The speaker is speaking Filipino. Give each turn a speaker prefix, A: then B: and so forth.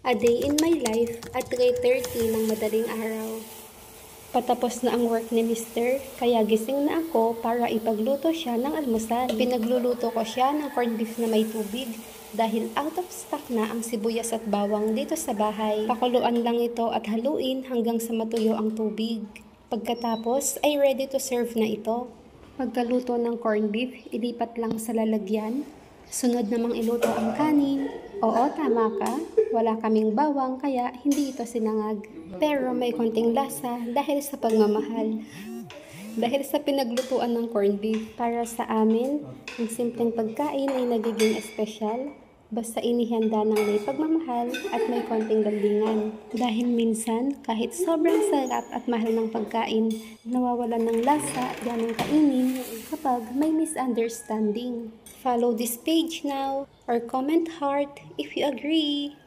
A: A day in my life at 3:30 ng madaling araw. Patapos na ang work ni Mister, kaya gising na ako para ipagluto siya ng almusal. Pinagluluto ko siya ng corned beef na may tubig dahil out of stock na ang sibuyas at bawang dito sa bahay. Pakuluan lang ito at haluin hanggang sa matuyo ang tubig. Pagkatapos ay ready to serve na ito. Pagkaluto ng corned beef, ilipat lang sa lalagyan. Sunod namang iluto ang kanin. Oo, tama ka. Wala kaming bawang kaya hindi ito sinangag. Pero may konting lasa dahil sa pagmamahal. Dahil sa pinaglutuan ng corned beef, para sa amin, ang simpleng pagkain ay nagiging espesyal. Basta inihanda ng may pagmamahal at may konting galingan. Dahil minsan, kahit sobrang sarap at mahal ng pagkain, nawawalan ng lasa at ganang kainin kapag may misunderstanding. Follow this page now or comment heart if you agree.